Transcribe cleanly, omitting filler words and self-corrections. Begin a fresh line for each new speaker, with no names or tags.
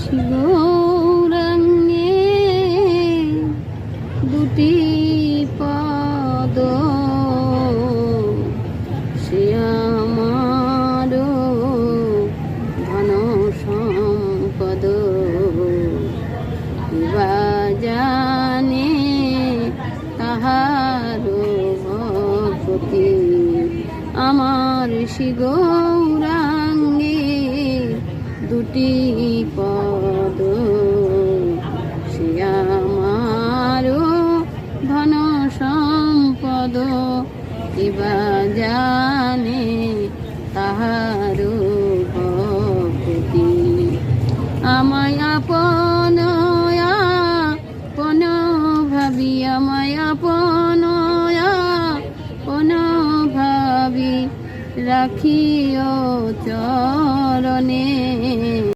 গৌরাঙ্গে দুটি পদ সে আমার ধন সম্পদ বা জানে তাহার ভক্তি আমার শ্রী গৌরাঙ্গে দুটি পদ সে আমার ধন সম্পদ এবা জানে তাহার ভক্তি আমায়